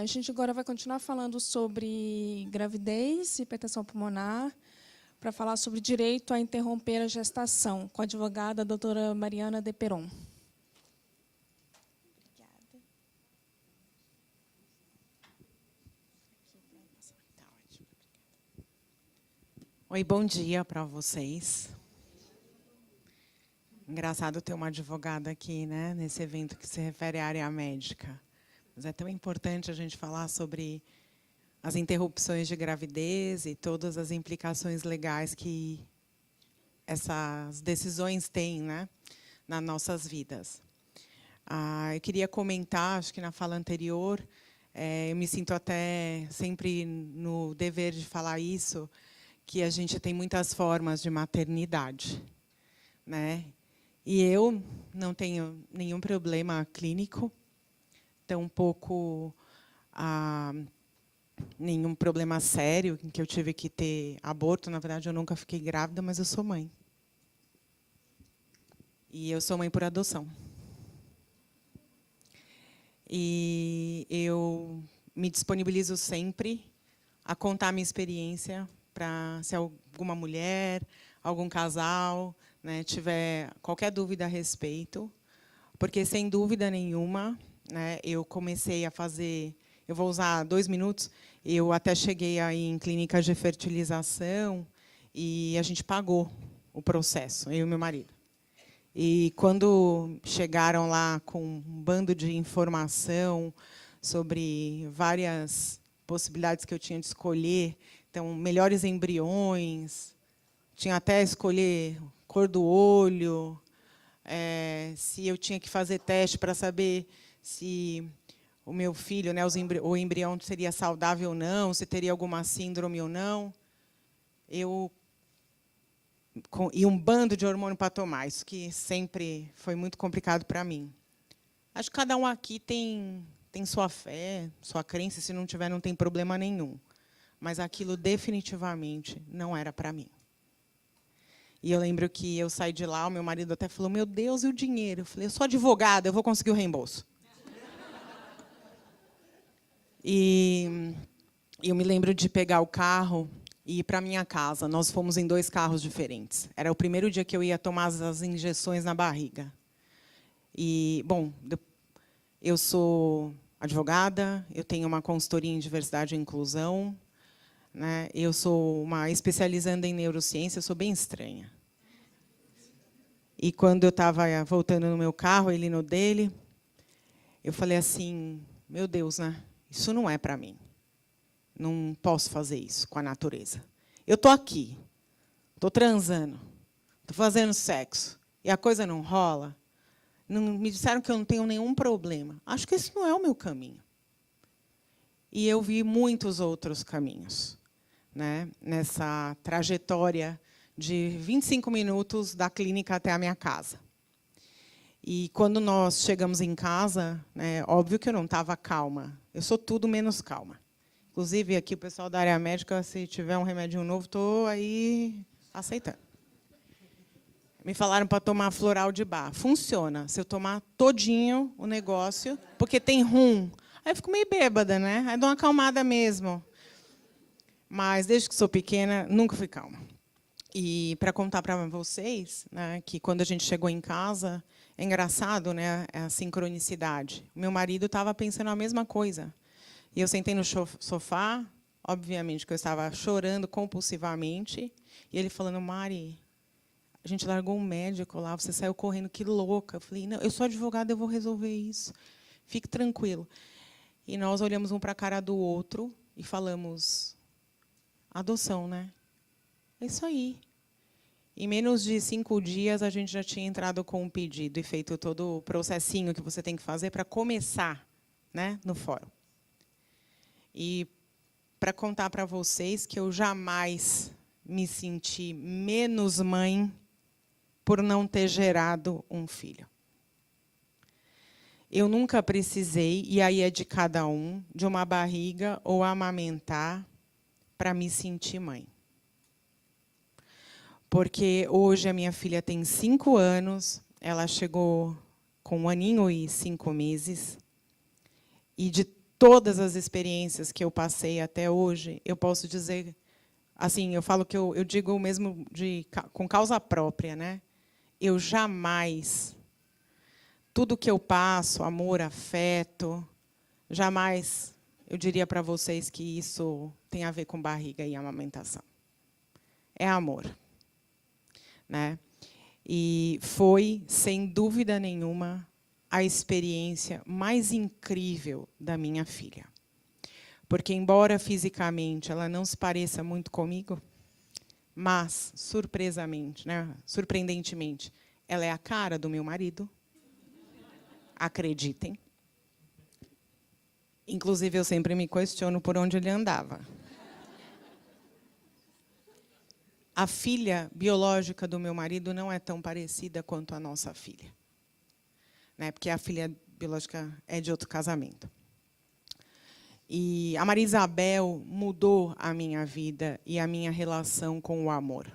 A gente agora vai continuar falando sobre gravidez e hipertensão pulmonar, para falar sobre direito a interromper a gestação, com a advogada doutora Mariana de Peron. Obrigada. Oi, bom dia para vocês. Engraçado ter uma advogada aqui, né, nesse evento que se refere à área médica. Mas é tão importante a gente falar sobre as interrupções de gravidez e todas as implicações legais que essas decisões têm, né, nas nossas vidas. Eu queria comentar, acho que na fala anterior, eu me sinto até sempre no dever de falar isso, que a gente tem muitas formas de maternidade, né? E eu não tenho nenhum problema clínico, tampouco nenhum problema sério em que eu tive que ter aborto. Na verdade, eu nunca fiquei grávida, mas eu sou mãe. E eu sou mãe por adoção. E eu me disponibilizo sempre a contar a minha experiência para, se alguma mulher, algum casal, né, tiver qualquer dúvida a respeito, porque, sem dúvida nenhuma, né, eu comecei a fazer, eu vou usar 2 minutos, eu até cheguei aí em clínicas de fertilização e a gente pagou o processo, eu e meu marido. E quando chegaram lá com um bando de informação sobre várias possibilidades que eu tinha de escolher, então, melhores embriões, tinha até escolher cor do olho, se eu tinha que fazer teste para saber se o meu filho, né, o embrião seria saudável ou não, se teria alguma síndrome ou não. E um bando de hormônio para tomar, isso que sempre foi muito complicado para mim. Acho que cada um aqui tem sua fé, sua crença, se não tiver, não tem problema nenhum. Mas aquilo definitivamente não era para mim. E eu lembro que eu saí de lá, o meu marido até falou, meu Deus, e o dinheiro? Eu falei, eu sou advogada, eu vou conseguir o reembolso. E eu me lembro de pegar o carro e ir para a minha casa. Nós fomos em 2 carros diferentes. Era o primeiro dia que eu ia tomar as injeções na barriga. E, bom, eu sou advogada, eu tenho uma consultoria em diversidade e inclusão, né? Eu sou uma especializanda em neurociência, eu sou bem estranha. E quando eu estava voltando no meu carro, ele no dele, eu falei assim, meu Deus, né? Isso não é para mim. Não posso fazer isso com a natureza. Eu estou aqui, estou transando, estou fazendo sexo, e a coisa não rola. Não, me disseram que eu não tenho nenhum problema. Acho que esse não é o meu caminho. E eu vi muitos outros caminhos, né, nessa trajetória de 25 minutos da clínica até a minha casa. E quando nós chegamos em casa, né, óbvio que eu não estava calma. Eu sou tudo menos calma. Inclusive, aqui o pessoal da área médica, se tiver um remédio novo, estou aí aceitando. Me falaram para tomar floral de bar. Funciona, se eu tomar todinho o negócio, porque tem rum. Aí eu fico meio bêbada, né? Aí dou uma acalmada mesmo. Mas, desde que sou pequena, nunca fui calma. E para contar para vocês, né, que quando a gente chegou em casa, é engraçado, né, a sincronicidade. Meu marido estava pensando a mesma coisa. E eu sentei no sofá, obviamente que eu estava chorando compulsivamente, e ele falando, Mari, a gente largou um médico lá, você saiu correndo, que louca. Eu falei, não, eu sou advogada, eu vou resolver isso. Fique tranquilo. E nós olhamos um para a cara do outro e falamos, adoção, né? É isso aí. Em menos de 5 dias, a gente já tinha entrado com um pedido e feito todo o processinho que você tem que fazer para começar, né, no fórum. E para contar para vocês que eu jamais me senti menos mãe por não ter gerado um filho. Eu nunca precisei, e aí é de cada um, de uma barriga ou amamentar para me sentir mãe. Porque hoje a minha filha tem 5 anos, ela chegou com 1 aninho e 5 meses, e de todas as experiências que eu passei até hoje, eu posso dizer, assim, eu falo que eu digo o mesmo com causa própria, né? Eu jamais, tudo que eu passo, amor, afeto, jamais eu diria para vocês que isso tem a ver com barriga e amamentação. É amor, né? E foi, sem dúvida nenhuma, a experiência mais incrível da minha filha. Porque, embora fisicamente ela não se pareça muito comigo, mas, surpreendentemente, ela é a cara do meu marido. Acreditem. Inclusive, eu sempre me questiono por onde ele andava. A filha biológica do meu marido não é tão parecida quanto a nossa filha, né? Porque a filha biológica é de outro casamento. E a Maria Isabel mudou a minha vida e a minha relação com o amor.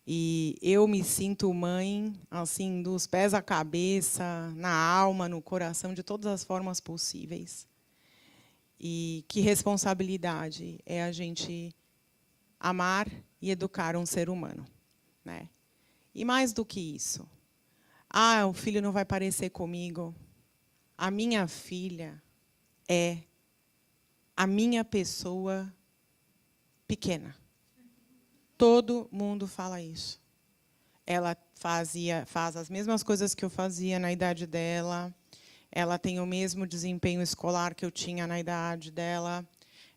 E eu me sinto mãe, assim, dos pés à cabeça, na alma, no coração, de todas as formas possíveis. E que responsabilidade é a gente amar e educar um ser humano, né? E mais do que isso, o filho não vai parecer comigo. A minha filha é a minha pessoa pequena. Todo mundo fala isso. Ela faz as mesmas coisas que eu fazia na idade dela. Ela tem o mesmo desempenho escolar que eu tinha na idade dela.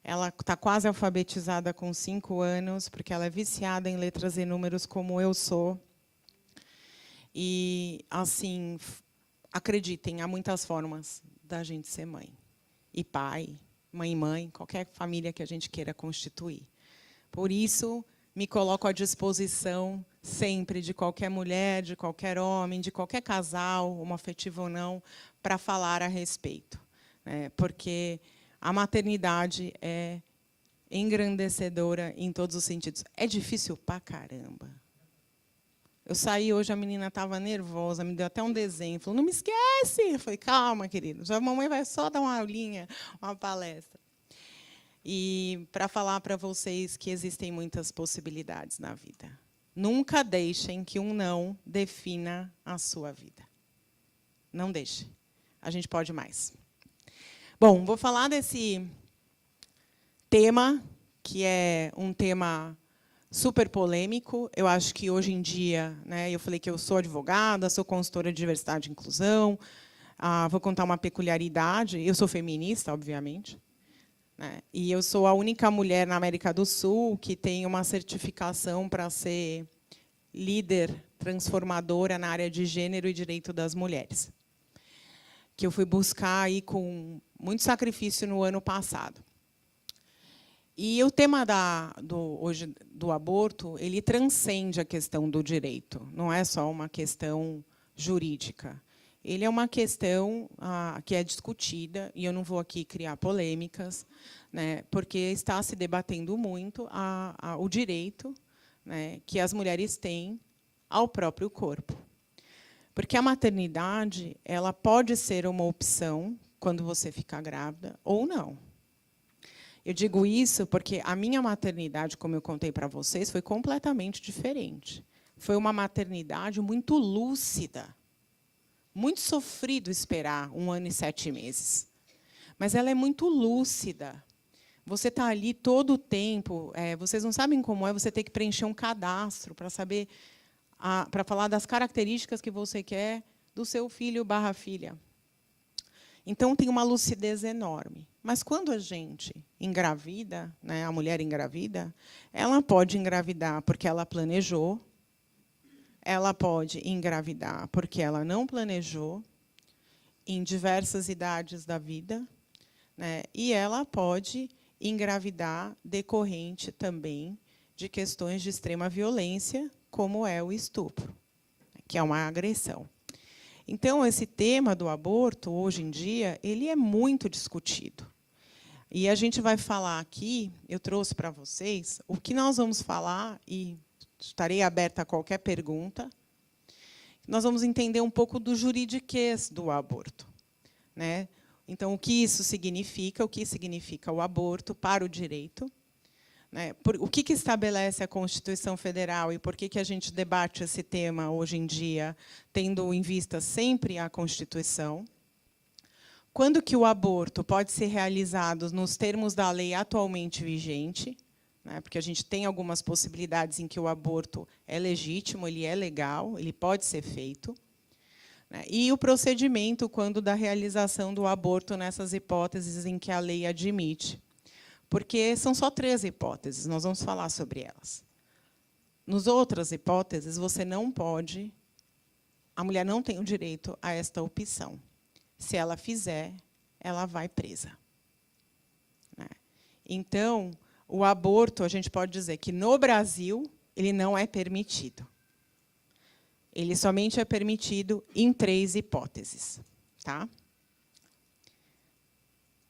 Ela está quase alfabetizada com 5 anos, porque ela é viciada em letras e números, como eu sou. E, assim, acreditem, há muitas formas da gente ser mãe. E pai, mãe e mãe, qualquer família que a gente queira constituir. Por isso, me coloco à disposição sempre de qualquer mulher, de qualquer homem, de qualquer casal, homoafetivo ou não, para falar a respeito, né? Porque a maternidade é engrandecedora em todos os sentidos. É difícil pra caramba. Eu saí hoje, a menina estava nervosa, me deu até um desenho, falou, não me esquece. Eu falei, calma, querido, já a mamãe vai só dar uma aulinha, uma palestra. E para falar para vocês que existem muitas possibilidades na vida. Nunca deixem que um não defina a sua vida. Não deixe. A gente pode mais. Bom, vou falar desse tema, que é um tema super polêmico. Eu acho que, hoje em dia, né, eu falei que eu sou advogada, sou consultora de diversidade e inclusão. Vou contar uma peculiaridade. Eu sou feminista, obviamente, né, e eu sou a única mulher na América do Sul que tem uma certificação para ser líder transformadora na área de gênero e direito das mulheres, que eu fui buscar aí com muito sacrifício no ano passado. E o tema hoje do aborto, ele transcende a questão do direito. Não é só uma questão jurídica. Ele é uma questão que é discutida, e eu não vou aqui criar polêmicas, né, porque está se debatendo muito o direito, né, que as mulheres têm ao próprio corpo. Porque a maternidade ela pode ser uma opção quando você ficar grávida ou não. Eu digo isso porque a minha maternidade, como eu contei para vocês, foi completamente diferente. Foi uma maternidade muito lúcida. Muito sofrido esperar 1 ano e 7 meses. Mas ela é muito lúcida. Você está ali todo o tempo. Vocês não sabem como é você ter que preencher um cadastro para saber, para falar das características que você quer do seu filho/filha. Então, tem uma lucidez enorme. Mas, quando a gente engravida, né, a mulher engravida, ela pode engravidar porque ela planejou, ela pode engravidar porque ela não planejou, em diversas idades da vida, né, e ela pode engravidar decorrente também de questões de extrema violência, como é o estupro, que é uma agressão. Então, esse tema do aborto, hoje em dia, ele é muito discutido. E a gente vai falar aqui, eu trouxe para vocês, o que nós vamos falar, e estarei aberta a qualquer pergunta, nós vamos entender um pouco do juridiquês do aborto, né? Então, o que isso significa? O que significa o aborto para o direito? Né? O que estabelece a Constituição Federal e por que a gente debate esse tema hoje em dia, tendo em vista sempre a Constituição? Quando que o aborto pode ser realizado nos termos da lei atualmente vigente? Né? Porque a gente tem algumas possibilidades em que o aborto é legítimo, ele é legal, ele pode ser feito. Né? E o procedimento quando da realização do aborto nessas hipóteses em que a lei admite. Porque são só 3 hipóteses, nós vamos falar sobre elas. Nas outras hipóteses, você não pode, a mulher não tem o direito a esta opção. Se ela fizer, ela vai presa. Né? Então, o aborto, a gente pode dizer que, no Brasil, ele não é permitido. Ele somente é permitido em 3 hipóteses. Tá?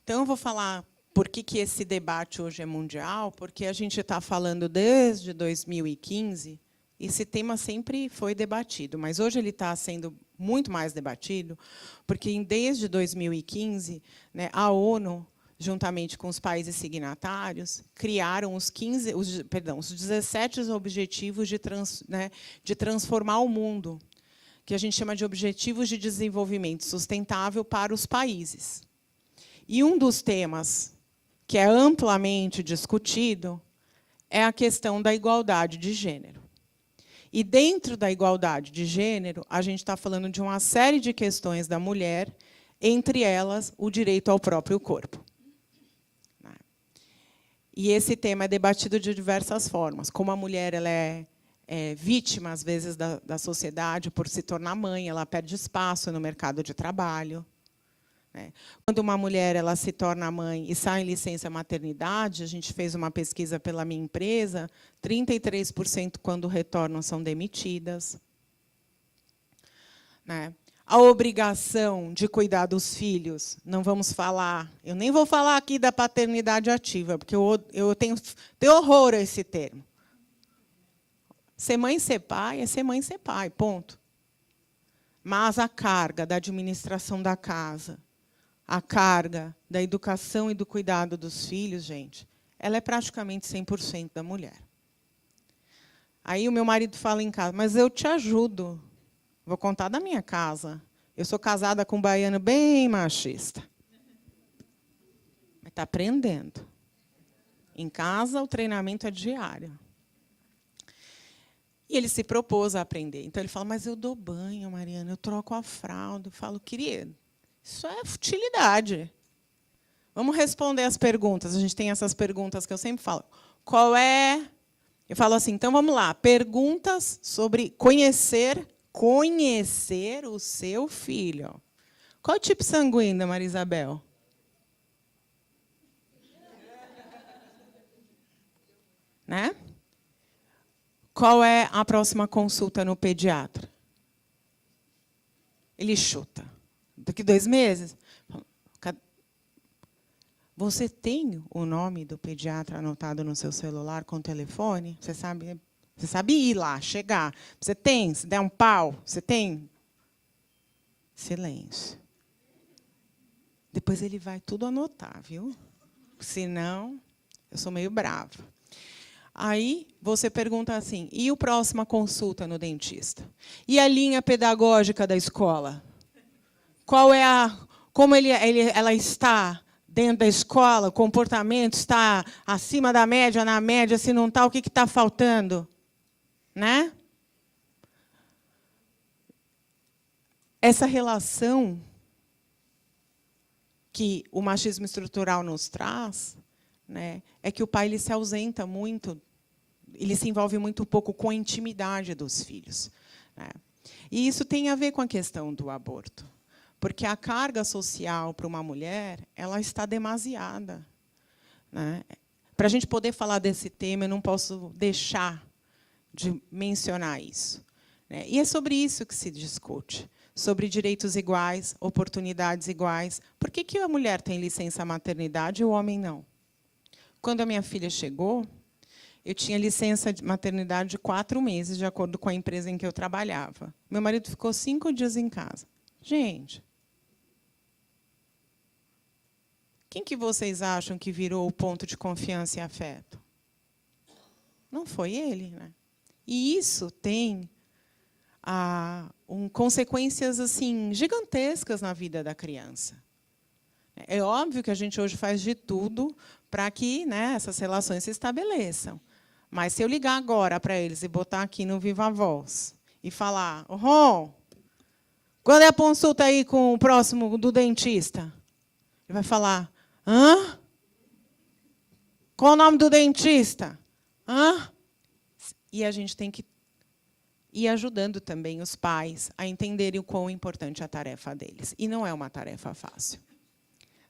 Então, eu vou falar por que esse debate hoje é mundial, porque a gente está falando desde 2015, esse tema sempre foi debatido, mas hoje ele está sendo muito mais debatido, porque desde 2015, né, a ONU, juntamente com os países signatários, criaram os 17 objetivos de transformar o mundo, que a gente chama de Objetivos de Desenvolvimento Sustentável para os países. E um dos temas que é amplamente discutido é a questão da igualdade de gênero. E, dentro da igualdade de gênero, a gente está falando de uma série de questões da mulher, entre elas, o direito ao próprio corpo. E esse tema é debatido de diversas formas. Como a mulher ela é vítima, às vezes, da sociedade por se tornar mãe, ela perde espaço no mercado de trabalho. Quando uma mulher ela se torna mãe e sai em licença maternidade, a gente fez uma pesquisa pela minha empresa, 33% quando retornam são demitidas. A obrigação de cuidar dos filhos, não vamos falar, eu nem vou falar aqui da paternidade ativa, porque eu tenho horror a esse termo. Ser mãe e ser pai é ser mãe e ser pai, ponto. Mas a carga da administração da casa, a carga da educação e do cuidado dos filhos, gente, ela é praticamente 100% da mulher. Aí o meu marido fala em casa, mas eu te ajudo. Vou contar da minha casa. Eu sou casada com um baiano bem machista. Mas está aprendendo. Em casa, o treinamento é diário. E ele se propôs a aprender. Então, ele fala, mas eu dou banho, Mariana, eu troco a fralda. Eu falo, querido, isso é futilidade. Vamos responder as perguntas. A gente tem essas perguntas que eu sempre falo. Qual é... Eu falo assim, então, vamos lá. Perguntas sobre conhecer o seu filho. Qual é o tipo sanguíneo da Maria Isabel? Né? Qual é a próxima consulta no pediatra? Ele chuta. Daqui 2 meses? Você tem o nome do pediatra anotado no seu celular com o telefone? Você sabe ir lá, chegar. Você tem? Se der um pau, você tem? Silêncio. Depois ele vai tudo anotar, viu? Senão, eu sou meio brava. Aí você pergunta assim, e a próxima consulta no dentista? E a linha pedagógica da escola? Qual é como ela está dentro da escola? O comportamento está acima da média, na média, se não está, o que está faltando? Né? Essa relação que o machismo estrutural nos traz, né, é que o pai ele se ausenta muito, ele se envolve muito pouco com a intimidade dos filhos. Né? E isso tem a ver com a questão do aborto. Porque a carga social para uma mulher ela está demasiada. Né? Para a gente poder falar desse tema, eu não posso deixar de mencionar isso. Né? E é sobre isso que se discute. Sobre direitos iguais, oportunidades iguais. Por que a mulher tem licença maternidade e o homem não? Quando a minha filha chegou, eu tinha licença de maternidade de 4 meses, de acordo com a empresa em que eu trabalhava. Meu marido ficou 5 dias em casa. Gente, Quem que vocês acham que virou o ponto de confiança e afeto? Não foi ele, né? E isso tem consequências assim gigantescas na vida da criança. É óbvio que a gente hoje faz de tudo para que, né, essas relações se estabeleçam. Mas se eu ligar agora para eles e botar aqui no Viva Voz e falar: "Ô, Ron, quando é a consulta aí com o próximo do dentista?" Ele vai falar: "Hã? Qual o nome do dentista? Hã?" E a gente tem que ir ajudando também os pais a entenderem o quão importante é a tarefa deles. E não é uma tarefa fácil,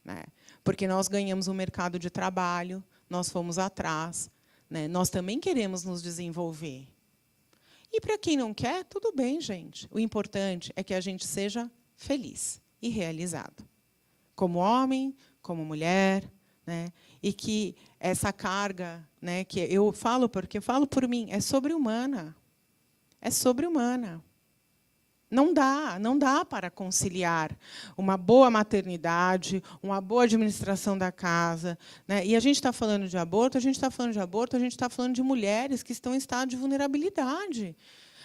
né? Porque nós ganhamos um mercado de trabalho, nós fomos atrás, né? Nós também queremos nos desenvolver. E para quem não quer, tudo bem, gente. O importante é que a gente seja feliz e realizado. Como homem, como mulher, né? E que essa carga, né, que eu falo por mim, é sobre-humana. É sobre-humana. Não dá para conciliar uma boa maternidade, uma boa administração da casa, né? E a gente está falando de aborto, a gente está falando de mulheres que estão em estado de vulnerabilidade.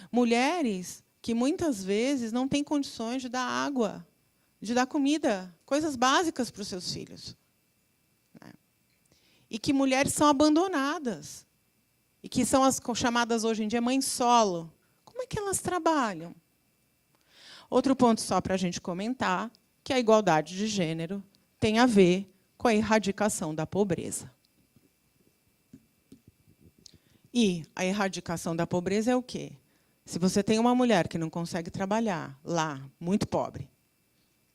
Mulheres que, muitas vezes, não têm condições de dar água, de dar comida, coisas básicas para os seus filhos. Né? E que mulheres são abandonadas, e que são as chamadas, hoje em dia, mães solo. Como é que elas trabalham? Outro ponto só para a gente comentar, que a igualdade de gênero tem a ver com a erradicação da pobreza. E a erradicação da pobreza é o quê? Se você tem uma mulher que não consegue trabalhar lá, muito pobre,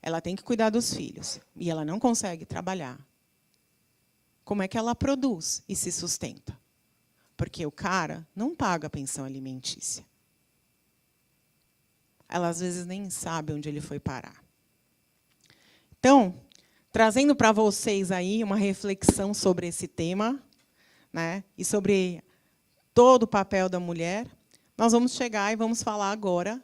ela tem que cuidar dos filhos, e ela não consegue trabalhar, como é que ela produz e se sustenta? Porque o cara não paga a pensão alimentícia. Ela, às vezes, nem sabe onde ele foi parar. Então, trazendo para vocês aí uma reflexão sobre esse tema, né, e sobre todo o papel da mulher, nós vamos chegar e vamos falar agora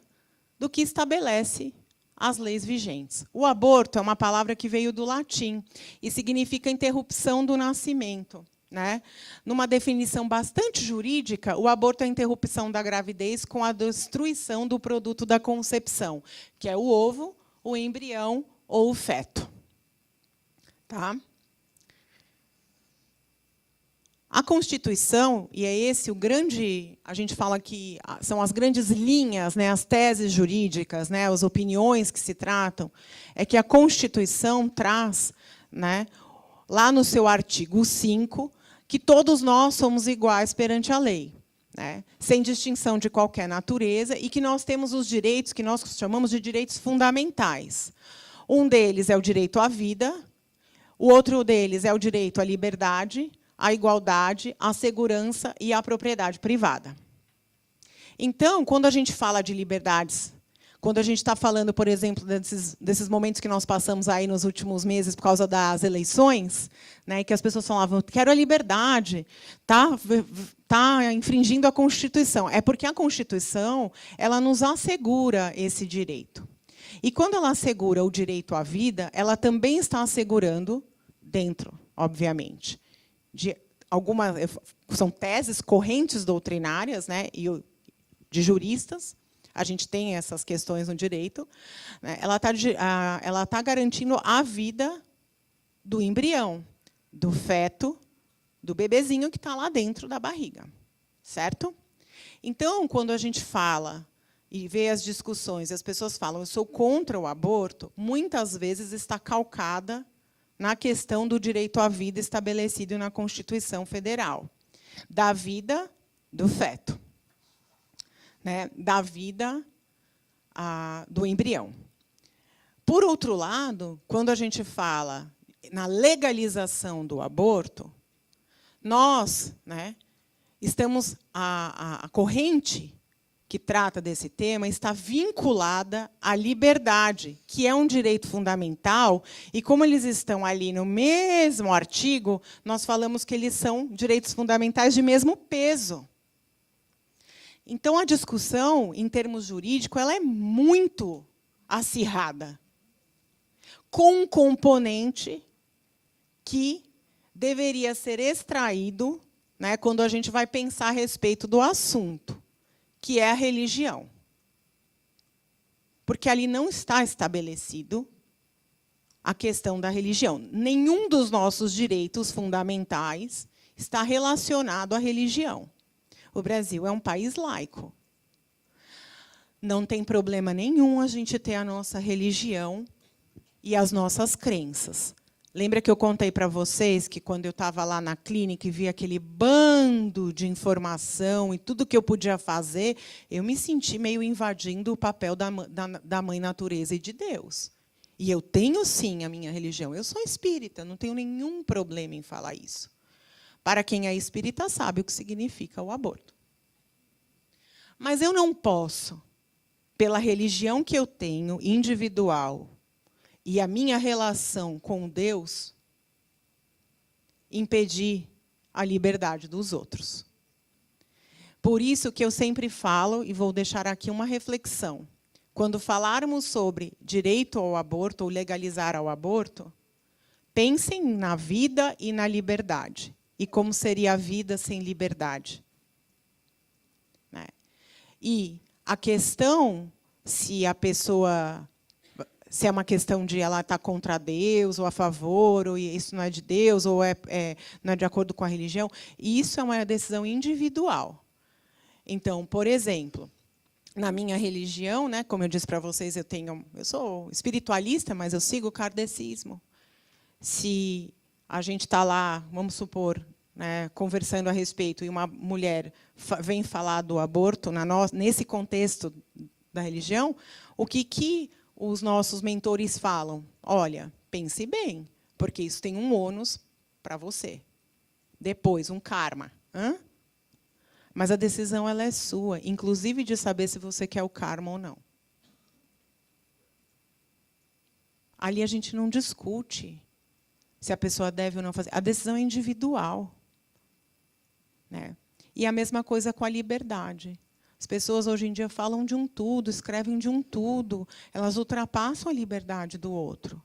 do que estabelece as leis vigentes. O aborto é uma palavra que veio do latim e significa interrupção do nascimento. Né? Numa definição bastante jurídica, o aborto é a interrupção da gravidez com a destruição do produto da concepção, que é o ovo, o embrião ou o feto. Tá? A Constituição, e é esse o grande, a gente fala que são as grandes linhas, né, as teses jurídicas, né, as opiniões que se tratam, é que a Constituição traz, né, lá no seu artigo 5, que todos nós somos iguais perante a lei, né, sem distinção de qualquer natureza, e que nós temos os direitos que nós chamamos de direitos fundamentais. Um deles é o direito à vida, o outro deles é o direito à liberdade, à igualdade, à segurança e à propriedade privada. Então, quando a gente fala de liberdades, quando a gente está falando, por exemplo, desses momentos que nós passamos aí nos últimos meses por causa das eleições, né, que as pessoas falavam: quero a liberdade, tá infringindo a Constituição. É porque a Constituição ela nos assegura esse direito. E quando ela assegura o direito à vida, ela também está assegurando, dentro, obviamente, são teses, correntes doutrinárias, né, e de juristas. A gente tem essas questões no direito. Né, ela está garantindo a vida do embrião, do feto, do bebezinho que está lá dentro da barriga. Certo? Então, quando a gente fala e vê as discussões, e as pessoas falam: eu sou contra o aborto, muitas vezes está calcada na questão do direito à vida estabelecido na Constituição Federal, da vida do feto, né, da vida do embrião. Por outro lado, quando a gente fala na legalização do aborto, nós, né, estamos a corrente que trata desse tema está vinculada à liberdade, que é um direito fundamental, e como eles estão ali no mesmo artigo, nós falamos que eles são direitos fundamentais de mesmo peso. Então, a discussão, em termos jurídicos, ela é muito acirrada, com um componente que deveria ser extraído, né, quando a gente vai pensar a respeito do assunto, que é a religião. Porque ali não está estabelecido a questão da religião. Nenhum dos nossos direitos fundamentais está relacionado à religião. O Brasil é um país laico. Não tem problema nenhum a gente ter a nossa religião e as nossas crenças. Lembra que eu contei para vocês que, quando eu estava lá na clínica e vi aquele bando de informação e tudo que eu podia fazer, eu me senti meio invadindo o papel da Mãe Natureza e de Deus. E eu tenho, sim, a minha religião. Eu sou espírita, não tenho nenhum problema em falar isso. Para quem é espírita, sabe o que significa o aborto. Mas eu não posso, pela religião que eu tenho, individual, e a minha relação com Deus, impedir a liberdade dos outros. Por isso que eu sempre falo, e vou deixar aqui uma reflexão, quando falarmos sobre direito ao aborto, ou legalizar ao aborto, pensem na vida e na liberdade. E como seria a vida sem liberdade. Né? E a questão, se a pessoa... se é uma questão de ela estar contra Deus, ou a favor, ou isso não é de Deus, ou não é de acordo com a religião, isso é uma decisão individual. Então, por exemplo, na minha religião, né, como eu disse para vocês, eu sou espiritualista, mas eu sigo o kardecismo. Se a gente está lá, vamos supor, né, conversando a respeito, e uma mulher vem falar do aborto nesse contexto da religião, o que os nossos mentores falam? Olha, pense bem, porque isso tem um ônus para você. Depois, um karma. Mas a decisão ela é sua, inclusive de saber se você quer o karma ou não. Ali a gente não discute se a pessoa deve ou não fazer. A decisão é individual. Né? E a mesma coisa com a liberdade. As pessoas, hoje em dia, falam de um tudo, escrevem de um tudo. Elas ultrapassam a liberdade do outro.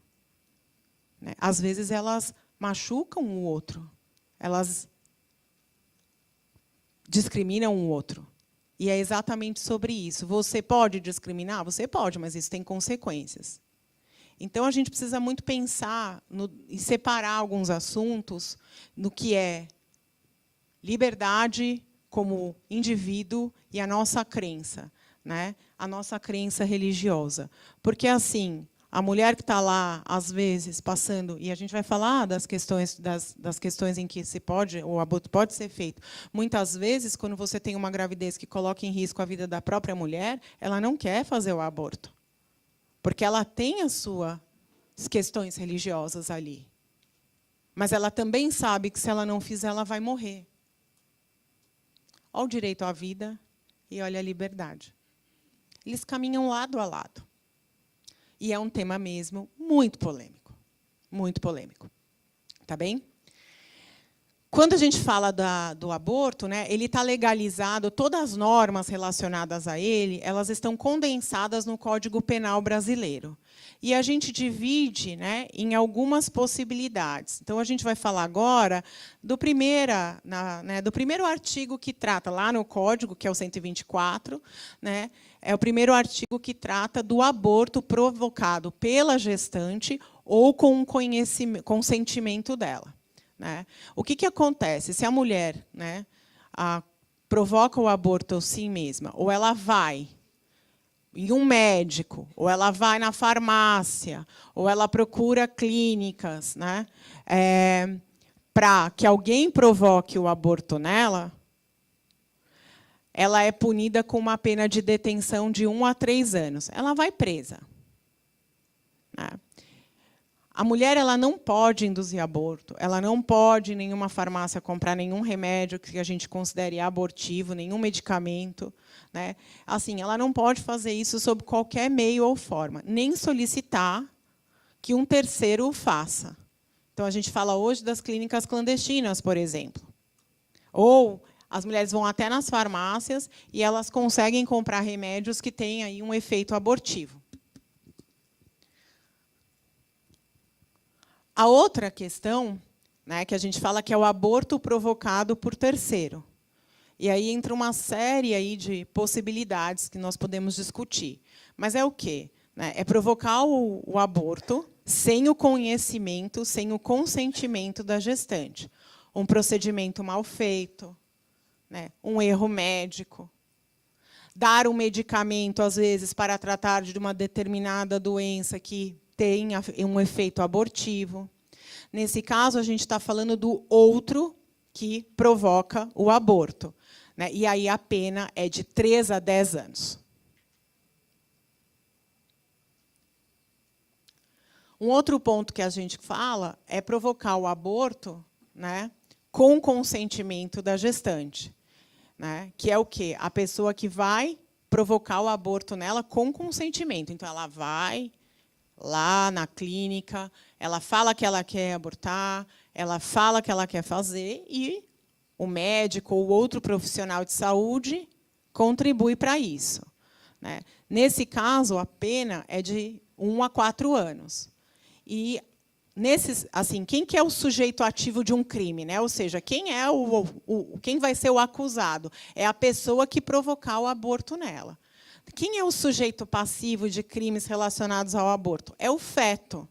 Né? Às vezes, elas machucam o outro. Elas discriminam o outro. E é exatamente sobre isso. Você pode discriminar? Você pode, mas isso tem consequências. Então, a gente precisa muito pensar e separar alguns assuntos no que é liberdade como indivíduo e a nossa crença, né? A nossa crença religiosa. Porque, assim, a mulher que está lá, às vezes, passando, e a gente vai falar das questões em que o aborto pode ser feito. Muitas vezes, quando você tem uma gravidez que coloca em risco a vida da própria mulher, ela não quer fazer o aborto. Porque ela tem as suas questões religiosas ali. Mas ela também sabe que, se ela não fizer, ela vai morrer. Olha o direito à vida e olha a liberdade. Eles caminham lado a lado. E é um tema mesmo muito polêmico. Muito polêmico. Tá bem? Quando a gente fala do aborto, né, ele está legalizado, todas as normas relacionadas a ele, elas estão condensadas no Código Penal brasileiro. E a gente divide, né, em algumas possibilidades. Então, a gente vai falar agora do primeiro artigo que trata, lá no Código, que é o 124, né, é o primeiro artigo que trata do aborto provocado pela gestante ou com o consentimento dela. Né? O que acontece? Se a mulher, né, provoca o aborto si mesma, ou ela vai em um médico, ou ela vai na farmácia, ou ela procura clínicas, né, para que alguém provoque o aborto nela, ela é punida com uma pena de detenção de 1 a 3 anos. Ela vai presa. Né? A mulher ela não pode induzir aborto, ela não pode, em nenhuma farmácia, comprar nenhum remédio que a gente considere abortivo, nenhum medicamento. Né? Assim, ela não pode fazer isso sob qualquer meio ou forma, nem solicitar que um terceiro o faça. Então, a gente fala hoje das clínicas clandestinas, por exemplo. Ou as mulheres vão até nas farmácias e elas conseguem comprar remédios que têm aí um efeito abortivo. A outra questão né, que a gente fala que é o aborto provocado por terceiro. E aí entra uma série aí de possibilidades que nós podemos discutir. Mas é o quê? Né? É provocar o aborto sem o conhecimento, sem o consentimento da gestante. Um procedimento mal feito, né? Um erro médico. Dar um medicamento, às vezes, para tratar de uma determinada doença que tenha um efeito abortivo. Nesse caso, a gente está falando do outro que provoca o aborto, né? E aí a pena é de 3 a 10 anos. Um outro ponto que a gente fala é provocar o aborto, né, com consentimento da gestante, né, que é o quê? A pessoa que vai provocar o aborto nela com consentimento. Então, ela vai lá na clínica, ela fala que ela quer abortar, ela fala que ela quer fazer, e o médico ou outro profissional de saúde contribui para isso, né? Nesse caso, a pena é de 1 a 4 anos. E, assim, quem que é o sujeito ativo de um crime, né? Ou seja, quem é quem vai ser o acusado? É a pessoa que provocar o aborto nela. Quem é o sujeito passivo de crimes relacionados ao aborto? É o feto.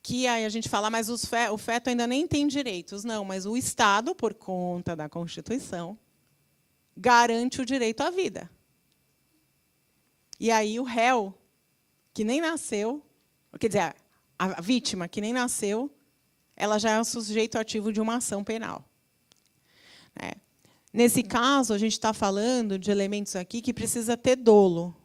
Que aí a gente fala, mas o feto ainda nem tem direitos. Não, mas o Estado, por conta da Constituição, garante o direito à vida. E aí o réu, que nem nasceu, quer dizer, a vítima, que nem nasceu, ela já é um sujeito ativo de uma ação penal. Né? Nesse caso, a gente está falando de elementos aqui que precisa ter dolo.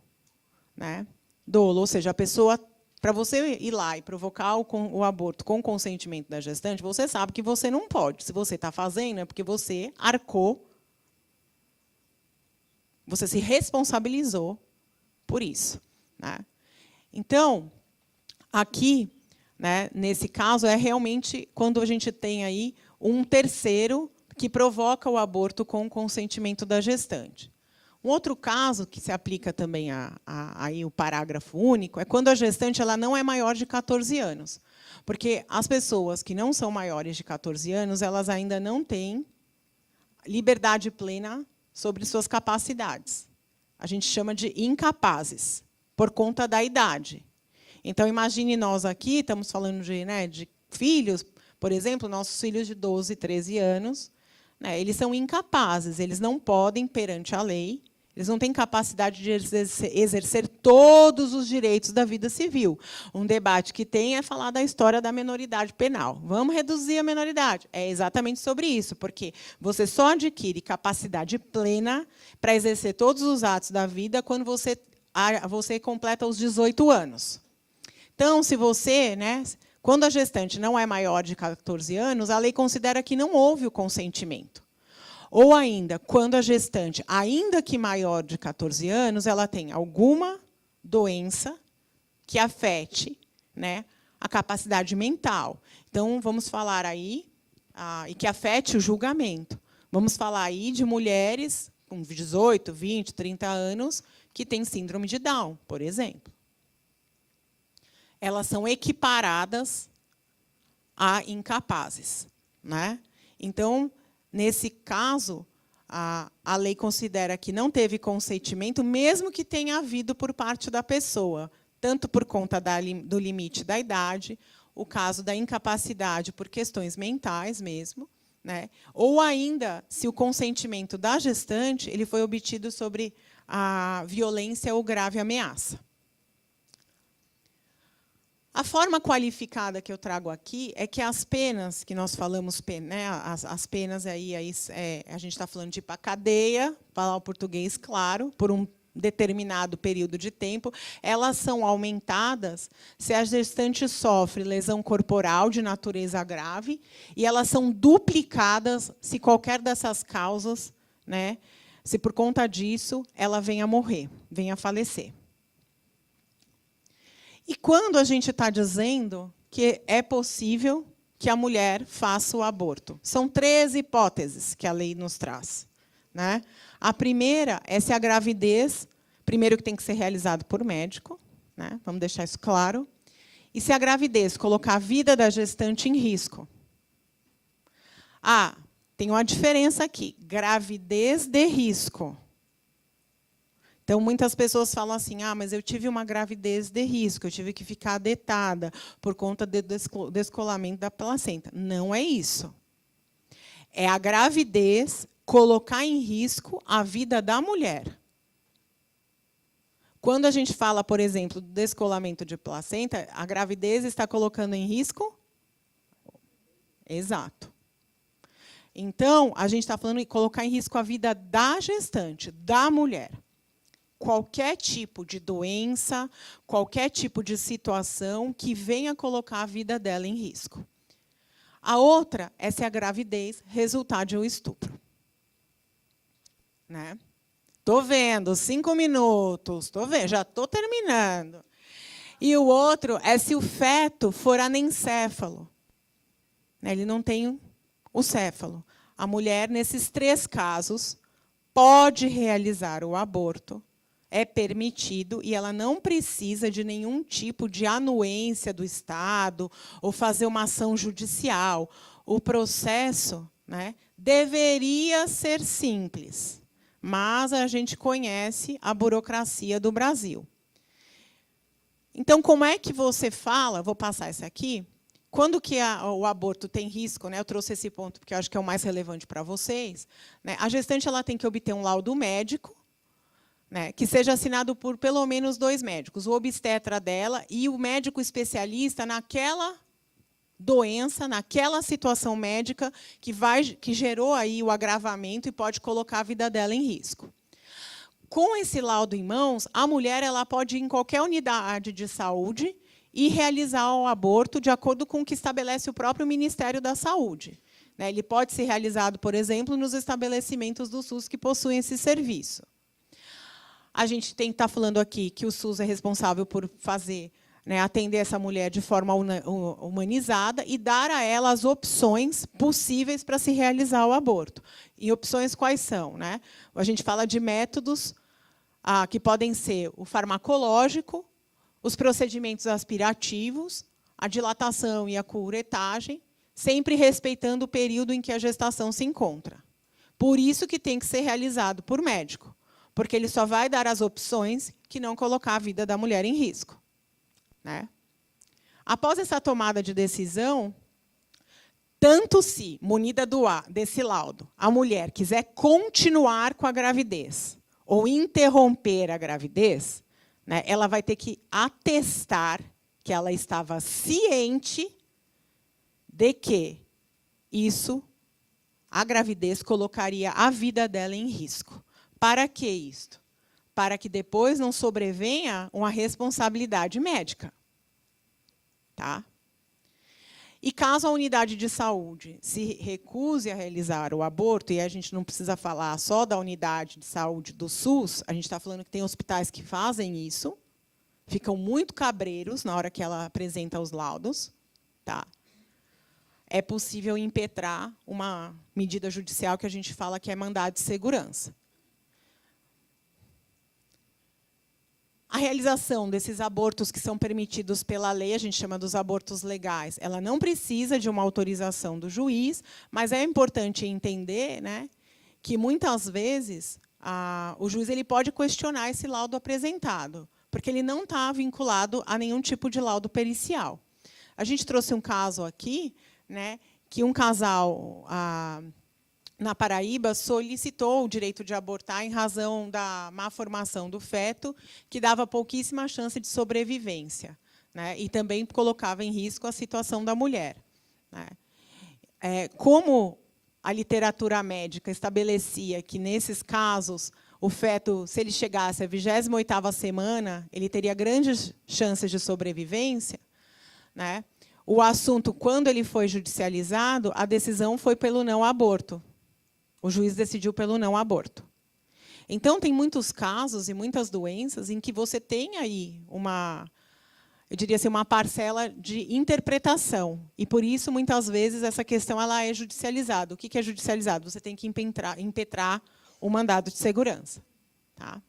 Né? Dolo, ou seja, a pessoa, para você ir lá e provocar o aborto com consentimento da gestante, você sabe que você não pode. Se você está fazendo, é porque você arcou, você se responsabilizou por isso. Né? Então, aqui, né, nesse caso, é realmente quando a gente tem aí um terceiro que provoca o aborto com o consentimento da gestante. Um outro caso que se aplica também aí o parágrafo único é quando a gestante ela não é maior de 14 anos. Porque as pessoas que não são maiores de 14 anos, elas ainda não têm liberdade plena sobre suas capacidades. A gente chama de incapazes, por conta da idade. Então, imagine nós aqui, estamos falando de filhos, por exemplo, nossos filhos de 12, 13 anos, né, eles são incapazes, eles não podem, perante a lei, eles não têm capacidade de exercer todos os direitos da vida civil. Um debate que tem é falar da história da menoridade penal. Vamos reduzir a menoridade? É exatamente sobre isso, porque você só adquire capacidade plena para exercer todos os atos da vida quando você completa os 18 anos. Então, se você, né, quando a gestante não é maior de 14 anos, a lei considera que não houve o consentimento. Ou ainda, quando a gestante, ainda que maior de 14 anos, ela tem alguma doença que afete, né, a capacidade mental. Então, vamos falar aí, e que afete o julgamento. Vamos falar aí de mulheres com 18, 20, 30 anos que têm síndrome de Down, por exemplo. Elas são equiparadas a incapazes. Né? Então, nesse caso, a lei considera que não teve consentimento, mesmo que tenha havido por parte da pessoa, tanto por conta do limite da idade, o caso da incapacidade por questões mentais mesmo, né? Ou ainda, se o consentimento da gestante ele foi obtido sobre a violência ou grave ameaça. A forma qualificada que eu trago aqui é que as penas que nós falamos, né, as penas aí a gente está falando de ir para a cadeia, falar o português claro, por um determinado período de tempo, elas são aumentadas se a gestante sofre lesão corporal de natureza grave e elas são duplicadas se qualquer dessas causas, né, se por conta disso ela venha a morrer, venha a falecer. E quando a gente está dizendo que é possível que a mulher faça o aborto? São 3 hipóteses que a lei nos traz. Né? A primeira é se a gravidez, primeiro que tem que ser realizado por médico, né? Vamos deixar isso claro, e se a gravidez colocar a vida da gestante em risco. Ah, tem uma diferença aqui. Gravidez de risco. Então, muitas pessoas falam assim, mas eu tive uma gravidez de risco, eu tive que ficar detada por conta do descolamento da placenta. Não é isso. É a gravidez colocar em risco a vida da mulher. Quando a gente fala, por exemplo, do descolamento de placenta, a gravidez está colocando em risco? Exato. Então, a gente está falando de colocar em risco a vida da gestante, da mulher. Qualquer tipo de doença, qualquer tipo de situação que venha colocar a vida dela em risco. A outra é se a gravidez resultar de um estupro. Né? Estou vendo, 5 minutos, estou vendo, já estou terminando. E o outro é se o feto for anencéfalo. Ele não tem o céfalo. A mulher, nesses 3 casos, pode realizar o aborto, é permitido, e ela não precisa de nenhum tipo de anuência do Estado ou fazer uma ação judicial. O processo, né, deveria ser simples, mas a gente conhece a burocracia do Brasil. Então, como é que você fala? Vou passar essa aqui. Quando que o aborto tem risco, né? Eu trouxe esse ponto porque eu acho que é o mais relevante para vocês. Né? A gestante ela tem que obter um laudo médico, né, que seja assinado por pelo menos 2 médicos, o obstetra dela e o médico especialista naquela doença, naquela situação médica que gerou aí o agravamento e pode colocar a vida dela em risco. Com esse laudo em mãos, a mulher ela pode ir em qualquer unidade de saúde e realizar o aborto de acordo com o que estabelece o próprio Ministério da Saúde. Ele pode ser realizado, por exemplo, nos estabelecimentos do SUS que possuem esse serviço. A gente tem que estar falando aqui que o SUS é responsável por fazer, né, atender essa mulher de forma humanizada e dar a ela as opções possíveis para se realizar o aborto. E opções quais são? Né? A gente fala de métodos que podem ser o farmacológico, os procedimentos aspirativos, a dilatação e a curetagem, sempre respeitando o período em que a gestação se encontra. Por isso que tem que ser realizado por médico, porque ele só vai dar as opções que não colocar a vida da mulher em risco. Né? Após essa tomada de decisão, tanto se, munida desse laudo, a mulher quiser continuar com a gravidez ou interromper a gravidez, né, ela vai ter que atestar que ela estava ciente de que a gravidez colocaria a vida dela em risco. Para que isto? Para que depois não sobrevenha uma responsabilidade médica. Tá? E caso a unidade de saúde se recuse a realizar o aborto, e a gente não precisa falar só da unidade de saúde do SUS, a gente está falando que tem hospitais que fazem isso, ficam muito cabreiros na hora que ela apresenta os laudos. Tá? É possível impetrar uma medida judicial que a gente fala que é mandado de segurança. A realização desses abortos que são permitidos pela lei, a gente chama dos abortos legais, ela não precisa de uma autorização do juiz, mas é importante entender, né, que, muitas vezes, o juiz ele pode questionar esse laudo apresentado, porque ele não está vinculado a nenhum tipo de laudo pericial. A gente trouxe um caso aqui, né, que um casal na Paraíba solicitou o direito de abortar em razão da má formação do feto, que dava pouquíssima chance de sobrevivência, né, e também colocava em risco a situação da mulher. Né. Como a literatura médica estabelecia que, nesses casos, o feto, se ele chegasse à 28ª semana, ele teria grandes chances de sobrevivência, né, o assunto, quando ele foi judicializado, a decisão foi pelo não aborto. O juiz decidiu pelo não aborto. Então, tem muitos casos e muitas doenças em que você tem aí eu diria assim, uma parcela de interpretação. E, por isso, muitas vezes, essa questão ela é judicializada. O que é judicializado? Você tem que impetrar o mandado de segurança. Tá?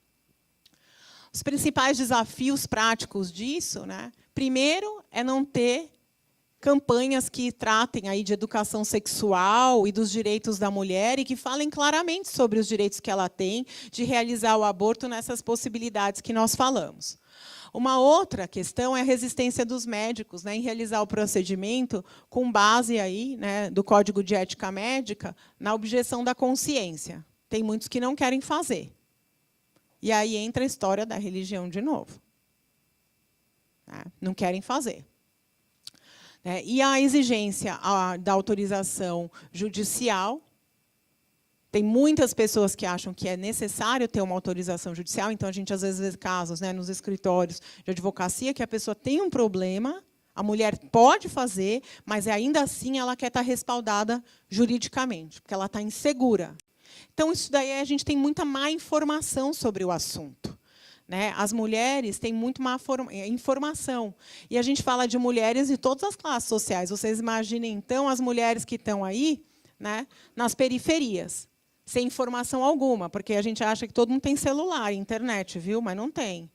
Os principais desafios práticos disso, né? Primeiro, é não ter campanhas que tratem aí de educação sexual e dos direitos da mulher e que falem claramente sobre os direitos que ela tem de realizar o aborto nessas possibilidades que nós falamos. Uma outra questão é a resistência dos médicos, né, em realizar o procedimento com base aí, né, do Código de Ética Médica na objeção da consciência. Tem muitos que não querem fazer. E aí entra a história da religião de novo. Não querem fazer. E a exigência da autorização judicial. Tem muitas pessoas que acham que é necessário ter uma autorização judicial. Então, a gente, às vezes, vê casos, né, nos escritórios de advocacia que a pessoa tem um problema, a mulher pode fazer, mas ainda assim ela quer estar respaldada juridicamente, porque ela está insegura. Então, isso daí a gente tem muita má informação sobre o assunto. Né? As mulheres têm muito má informação. E a gente fala de mulheres de todas as classes sociais. Vocês imaginem, então, as mulheres que estão aí, né, nas periferias, sem informação alguma, porque a gente acha que todo mundo tem celular, internet, viu? Mas não tem.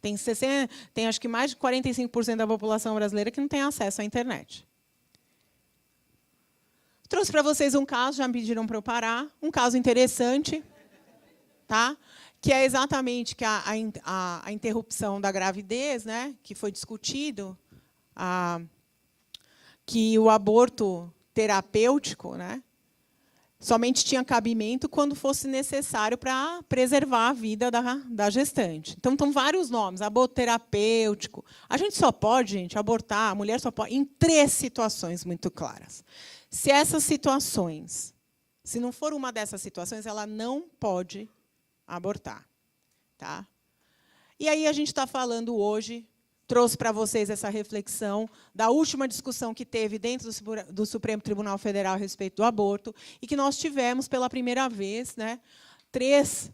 Tem acho que mais de 45% da população brasileira que não tem acesso à internet. Trouxe para vocês um caso, já me pediram para eu parar, um caso interessante, tá? Que é exatamente que a interrupção da gravidez, né, que foi discutido, que o aborto terapêutico, né, somente tinha cabimento quando fosse necessário para preservar a vida da gestante. Então, estão vários nomes, aborto terapêutico. A gente só pode, gente, abortar, a mulher só pode, em 3 situações muito claras. Se essas situações, se não for uma dessas situações, ela não pode abortar. Tá? E aí a gente está falando hoje, trouxe para vocês essa reflexão da última discussão que teve dentro do Supremo Tribunal Federal a respeito do aborto, e que nós tivemos, pela primeira vez, né, três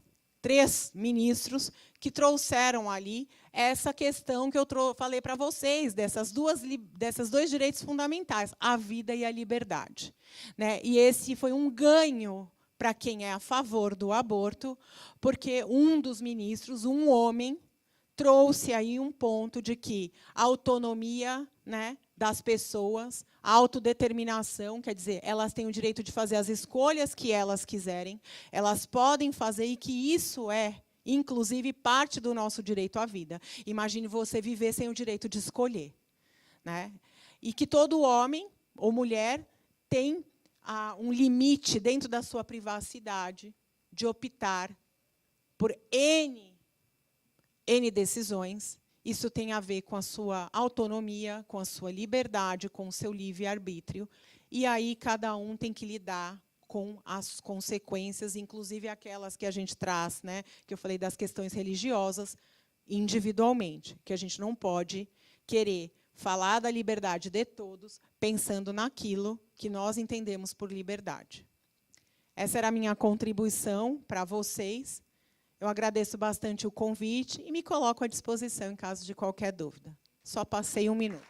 ministros que trouxeram ali essa questão que eu falei para vocês, desses 2 direitos fundamentais, a vida e a liberdade. Né? E esse foi um ganho para quem é a favor do aborto, porque um dos ministros, um homem, trouxe aí um ponto de que a autonomia, né, das pessoas, a autodeterminação, quer dizer, elas têm o direito de fazer as escolhas que elas quiserem, elas podem fazer, e que isso é, inclusive, parte do nosso direito à vida. Imagine você viver sem o direito de escolher. Né? E que todo homem ou mulher tem um limite dentro da sua privacidade de optar por N decisões. Isso tem a ver com a sua autonomia, com a sua liberdade, com o seu livre-arbítrio. E aí cada um tem que lidar com as consequências, inclusive aquelas que a gente traz, né, que eu falei das questões religiosas, individualmente, que a gente não pode querer falar da liberdade de todos pensando naquilo que nós entendemos por liberdade. Essa era a minha contribuição para vocês. Eu agradeço bastante o convite e me coloco à disposição em caso de qualquer dúvida. Só passei 1 minuto.